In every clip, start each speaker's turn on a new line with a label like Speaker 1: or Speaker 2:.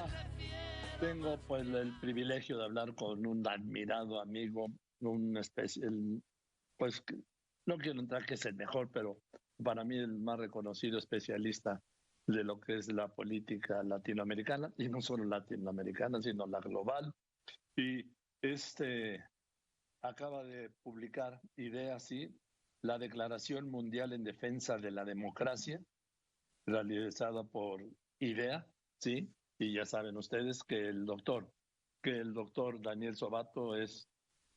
Speaker 1: ahora tengo pues el privilegio de hablar con un admirado amigo, un especial, pues no quiero entrar que es el mejor, pero para mí el más reconocido especialista de lo que es la política latinoamericana, y no solo latinoamericana, sino la global. Y acaba de publicar Ideas, sí, la Declaración Mundial en Defensa de la Democracia, realizada por IDEA, sí, y ya saben ustedes que el doctor Daniel Sobato es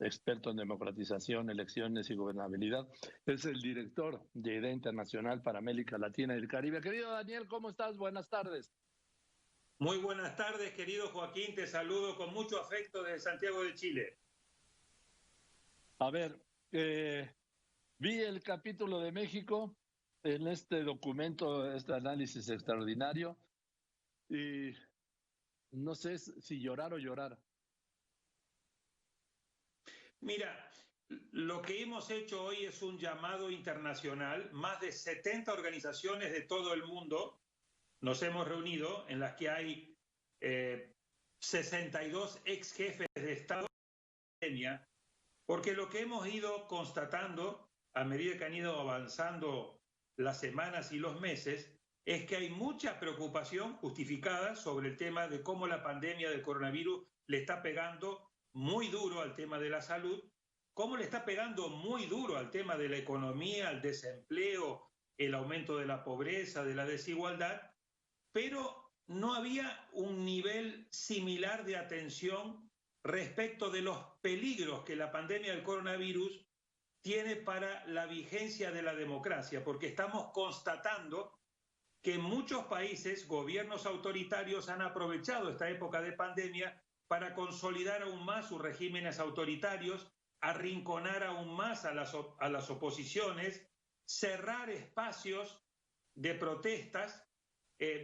Speaker 1: experto en democratización, elecciones y gobernabilidad. Es el director de IDEA Internacional para América Latina y el Caribe. Querido Daniel, ¿cómo estás? Buenas tardes.
Speaker 2: Muy buenas tardes, querido Joaquín. Te saludo con mucho afecto desde Santiago de Chile.
Speaker 1: A ver, vi el capítulo de México en este documento, este análisis extraordinario, y no sé si llorar o llorar.
Speaker 2: Mira, lo que hemos hecho hoy es un llamado internacional. Más de 70 organizaciones de todo el mundo nos hemos reunido, en las que hay 62 ex jefes de Estado, porque lo que hemos ido constatando a medida que han ido avanzando las semanas y los meses es que hay mucha preocupación justificada sobre el tema de cómo la pandemia del coronavirus le está pegando muy duro al tema de la salud, cómo le está pegando muy duro al tema de la economía, al desempleo, el aumento de la pobreza, de la desigualdad, pero no había un nivel similar de atención respecto de los peligros que la pandemia del coronavirus tiene para la vigencia de la democracia, porque estamos constatando que en muchos países gobiernos autoritarios han aprovechado esta época de pandemia para consolidar aún más sus regímenes autoritarios, arrinconar aún más a las oposiciones, cerrar espacios de protestas,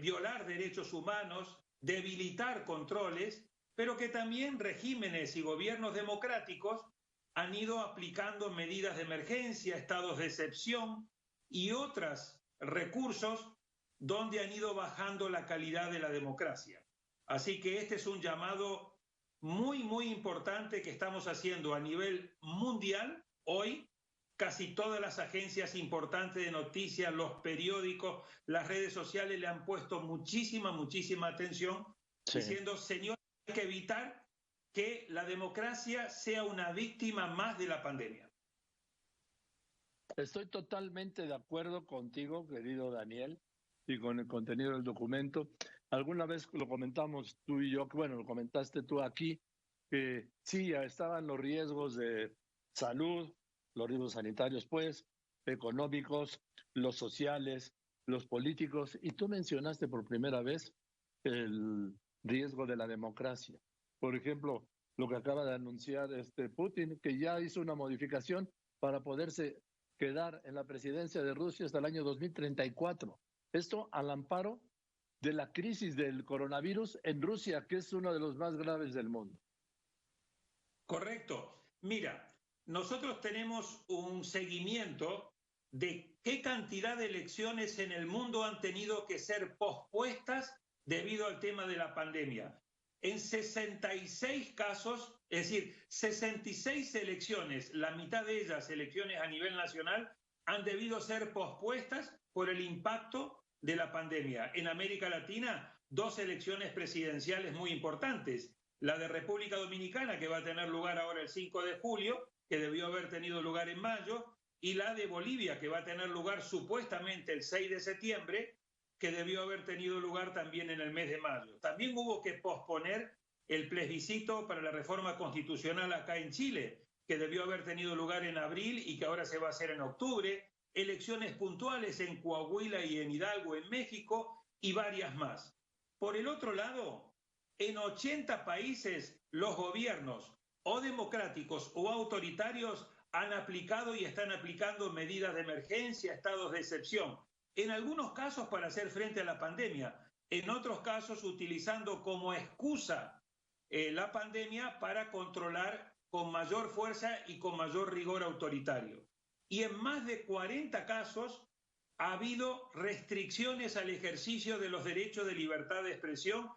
Speaker 2: violar derechos humanos, debilitar controles, pero que también regímenes y gobiernos democráticos han ido aplicando medidas de emergencia, estados de excepción y otros recursos donde han ido bajando la calidad de la democracia. Así que este es un llamado muy, muy importante que estamos haciendo a nivel mundial hoy. Casi todas las agencias importantes de noticias, los periódicos, las redes sociales le han puesto muchísima atención, sí, diciendo, señor, hay que evitar que la democracia sea una víctima más de la pandemia.
Speaker 1: Estoy totalmente de acuerdo contigo, querido Daniel, y con el contenido del documento. Alguna vez lo comentamos tú y yo, bueno, lo comentaste tú aquí, que sí, estaban los riesgos de salud, los riesgos sanitarios, pues, económicos, los sociales, los políticos, y tú mencionaste por primera vez el riesgo de la democracia. Por ejemplo, lo que acaba de anunciar Putin, que ya hizo una modificación para poderse quedar en la presidencia de Rusia hasta el año 2034. Esto al amparo de la crisis del coronavirus en Rusia, que es uno de los más graves del mundo.
Speaker 2: Correcto. Mira, nosotros tenemos un seguimiento de qué cantidad de elecciones en el mundo han tenido que ser pospuestas debido al tema de la pandemia. En 66 casos, es decir, 66 elecciones, la mitad de ellas elecciones a nivel nacional, han debido ser pospuestas por el impacto de la pandemia. En América Latina, 2 elecciones presidenciales muy importantes. La de República Dominicana, que va a tener lugar ahora el 5 de julio, que debió haber tenido lugar en mayo, y la de Bolivia, que va a tener lugar supuestamente el 6 de septiembre, que debió haber tenido lugar también en el mes de mayo. También hubo que posponer el plebiscito para la reforma constitucional acá en Chile, que debió haber tenido lugar en abril y que ahora se va a hacer en octubre, elecciones puntuales en Coahuila y en Hidalgo, en México, y varias más. Por el otro lado, en 80 países los gobiernos o democráticos o autoritarios han aplicado y están aplicando medidas de emergencia, estados de excepción. En algunos casos para hacer frente a la pandemia, en otros casos utilizando como excusa la pandemia para controlar con mayor fuerza y con mayor rigor autoritario. Y en más de 40 casos ha habido restricciones al ejercicio de los derechos de libertad de expresión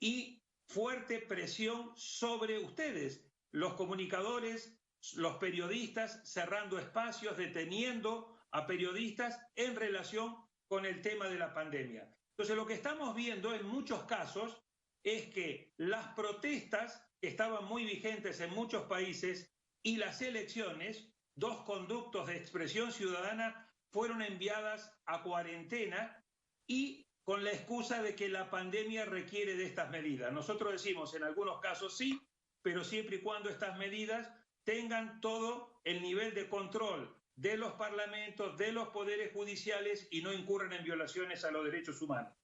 Speaker 2: y fuerte presión sobre ustedes, los comunicadores, los periodistas, cerrando espacios, deteniendo a periodistas en relación con el tema de la pandemia. Entonces, lo que estamos viendo en muchos casos es que las protestas que estaban muy vigentes en muchos países y las elecciones, dos conductos de expresión ciudadana, fueron enviadas a cuarentena y con la excusa de que la pandemia requiere de estas medidas. Nosotros decimos en algunos casos sí, pero siempre y cuando estas medidas tengan todo el nivel de control de los parlamentos, de los poderes judiciales y no incurran en violaciones a los derechos humanos.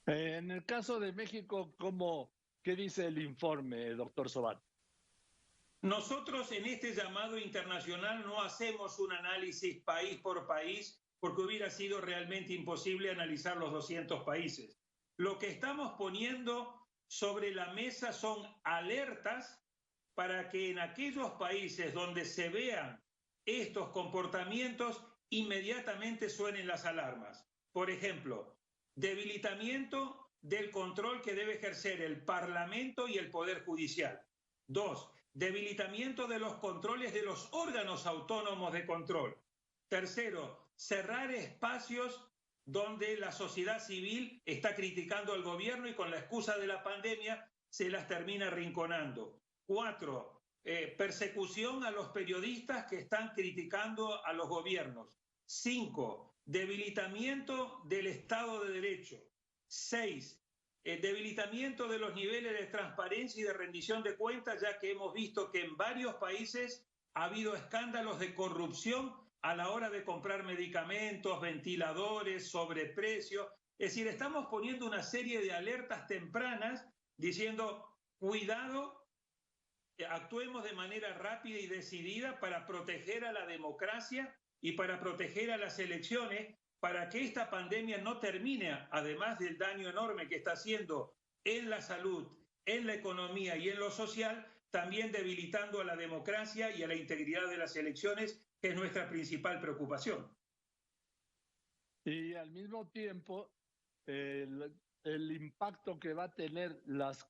Speaker 1: En el caso de México, ¿qué dice el informe, doctor Sobat?
Speaker 2: Nosotros en este llamado internacional no hacemos un análisis país por país porque hubiera sido realmente imposible analizar los 200 países. Lo que estamos poniendo sobre la mesa son alertas para que en aquellos países donde se vean estos comportamientos inmediatamente suenen las alarmas. Por ejemplo, debilitamiento del control que debe ejercer el Parlamento y el Poder Judicial. 2. Debilitamiento de los controles de los órganos autónomos de control. Tercero, cerrar espacios donde la sociedad civil está criticando al gobierno y con la excusa de la pandemia se las termina arrinconando. 4, persecución a los periodistas que están criticando a los gobiernos. 5, debilitamiento del Estado de Derecho. 6, debilitamiento de los niveles de transparencia y de rendición de cuentas, ya que hemos visto que en varios países ha habido escándalos de corrupción a la hora de comprar medicamentos, ventiladores, sobreprecios. Es decir, estamos poniendo una serie de alertas tempranas diciendo, cuidado, actuemos de manera rápida y decidida para proteger a la democracia y para proteger a las elecciones, para que esta pandemia no termine, además del daño enorme que está haciendo en la salud, en la economía y en lo social, también debilitando a la democracia y a la integridad de las elecciones, que es nuestra principal preocupación.
Speaker 1: Y al mismo tiempo, el impacto que va a tener las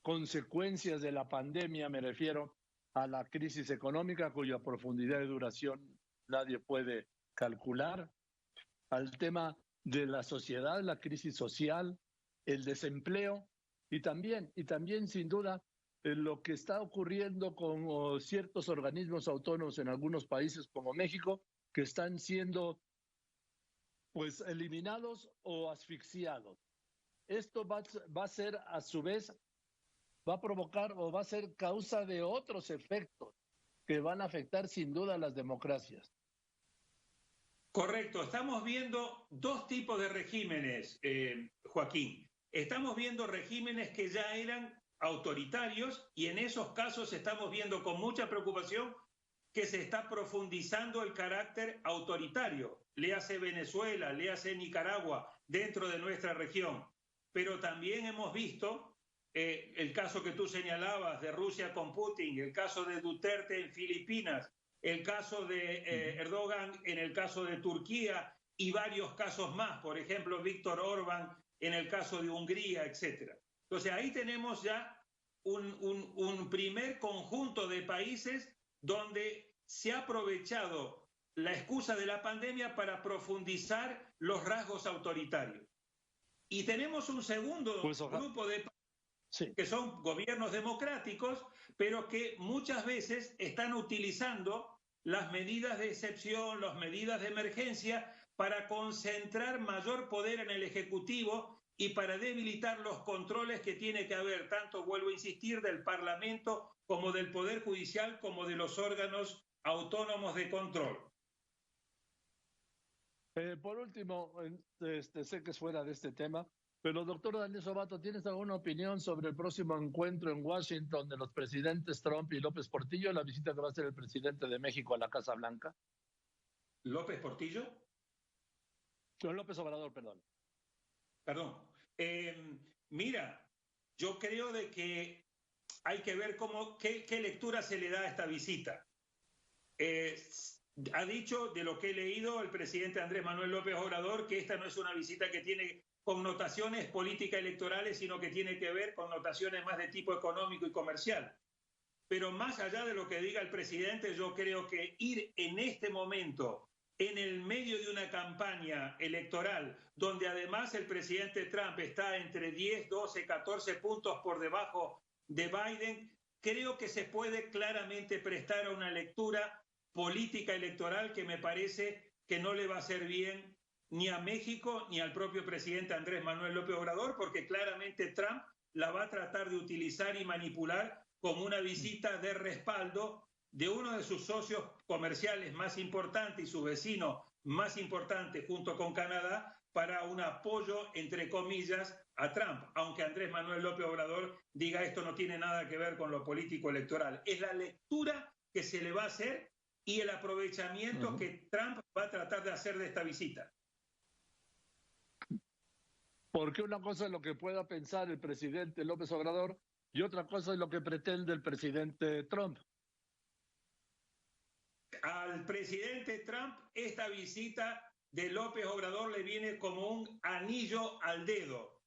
Speaker 1: consecuencias de la pandemia, me refiero a la crisis económica cuya profundidad y duración nadie puede calcular, al tema de la sociedad, la crisis social, el desempleo y también sin duda lo que está ocurriendo con ciertos organismos autónomos en algunos países como México que están siendo pues eliminados o asfixiados. Esto va a ser a su vez, va a provocar o va a ser causa de otros efectos que van a afectar sin duda a las democracias.
Speaker 2: Correcto, estamos viendo dos tipos de regímenes, Joaquín. Estamos viendo regímenes que ya eran autoritarios y en esos casos estamos viendo con mucha preocupación que se está profundizando el carácter autoritario. Léase Venezuela, léase Nicaragua, dentro de nuestra región. Pero también hemos visto el caso que tú señalabas de Rusia con Putin, el caso de Duterte en Filipinas, el caso de Erdogan en el caso de Turquía y varios casos más, por ejemplo, Víctor Orbán en el caso de Hungría, etc. Entonces ahí tenemos ya un primer conjunto de países donde se ha aprovechado la excusa de la pandemia para profundizar los rasgos autoritarios. Y tenemos un segundo grupo de países que son gobiernos democráticos, pero que muchas veces están utilizando las medidas de excepción, las medidas de emergencia para concentrar mayor poder en el Ejecutivo y para debilitar los controles que tiene que haber, tanto, vuelvo a insistir, del Parlamento como del Poder Judicial, como de los órganos autónomos de control.
Speaker 1: Por último, sé que es fuera de este tema, pero doctor Daniel Sobato, ¿tienes alguna opinión sobre el próximo encuentro en Washington de los presidentes Trump y López Portillo, la visita que va a hacer el presidente de México a la Casa Blanca?
Speaker 2: ¿López Portillo?
Speaker 1: López Obrador, perdón.
Speaker 2: Perdón. Mira, yo creo de que hay que ver qué lectura se le da a esta visita. Ha dicho, de lo que he leído, el presidente Andrés Manuel López Obrador, que esta no es una visita que tiene connotaciones políticas electorales, sino que tiene que ver con connotaciones más de tipo económico y comercial. Pero más allá de lo que diga el presidente, yo creo que ir en este momento, en el medio de una campaña electoral, donde además el presidente Trump está entre 10, 12, 14 puntos por debajo de Biden, creo que se puede claramente prestar a una lectura política electoral que me parece que no le va a hacer bien ni a México ni al propio presidente Andrés Manuel López Obrador, porque claramente Trump la va a tratar de utilizar y manipular como una visita de respaldo de uno de sus socios comerciales más importantes y su vecino más importante junto con Canadá para un apoyo, entre comillas, a Trump, aunque Andrés Manuel López Obrador diga esto no tiene nada que ver con lo político electoral. Es la lectura que se le va a hacer y el aprovechamiento que Trump va a tratar de hacer de esta visita.
Speaker 1: Porque una cosa es lo que pueda pensar el presidente López Obrador y otra cosa es lo que pretende el presidente Trump.
Speaker 2: Al presidente Trump esta visita de López Obrador le viene como un anillo al dedo.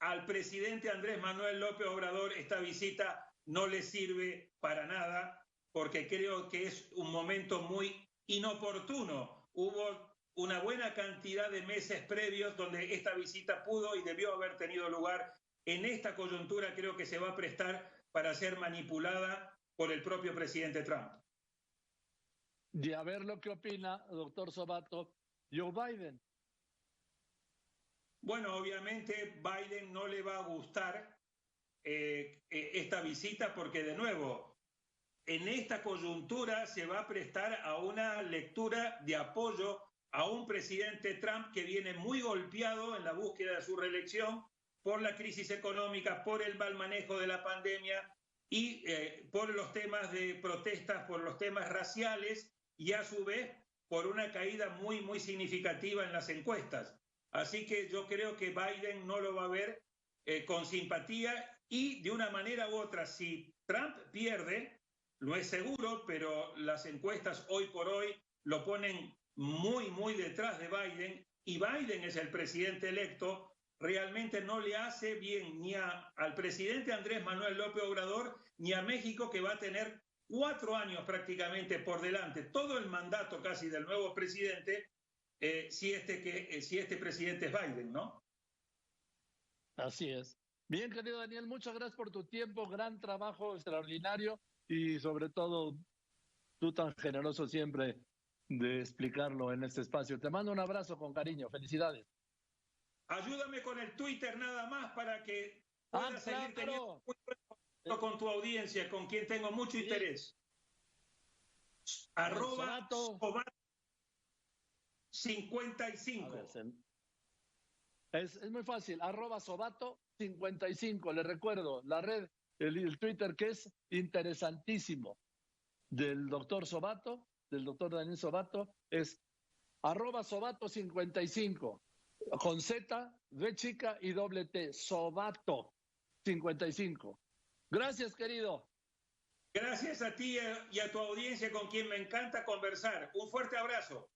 Speaker 2: Al presidente Andrés Manuel López Obrador esta visita no le sirve para nada, porque creo que es un momento muy inoportuno. Hubo una buena cantidad de meses previos donde esta visita pudo y debió haber tenido lugar. En esta coyuntura creo que se va a prestar para ser manipulada por el propio presidente Trump.
Speaker 1: Y a ver lo que opina, doctor Sobato, Joe Biden.
Speaker 2: Bueno, obviamente Biden no le va a gustar esta visita porque, de nuevo, en esta coyuntura se va a prestar a una lectura de apoyo a un presidente Trump que viene muy golpeado en la búsqueda de su reelección por la crisis económica, por el mal manejo de la pandemia y por los temas de protestas, por los temas raciales y a su vez por una caída muy, muy significativa en las encuestas. Así que yo creo que Biden no lo va a ver con simpatía y de una manera u otra, si Trump pierde, lo es seguro, pero las encuestas hoy por hoy lo ponen muy, muy detrás de Biden y Biden es el presidente electo, realmente no le hace bien ni al presidente Andrés Manuel López Obrador ni a México, que va a tener 4 años prácticamente por delante, todo el mandato casi del nuevo presidente, si este presidente es Biden, ¿no?
Speaker 1: Así es. Bien, querido Daniel, muchas gracias por tu tiempo, gran trabajo extraordinario y sobre todo tú tan generoso siempre de explicarlo en este espacio. Te mando un abrazo con cariño, felicidades.
Speaker 2: Ayúdame con el Twitter nada más para que pueda seguir teniendo muy buen contacto con tu audiencia, con quien tengo mucho interés. @Sobato55.
Speaker 1: Es muy fácil, @Sobato55. Le recuerdo, la red, el Twitter, que es interesantísimo, del doctor Sobato, del doctor Daniel Sobato, es @Sobato55, con Z, V chica y doble T, Sobato55. Gracias, querido.
Speaker 2: Gracias a ti y a tu audiencia, con quien me encanta conversar. Un fuerte abrazo.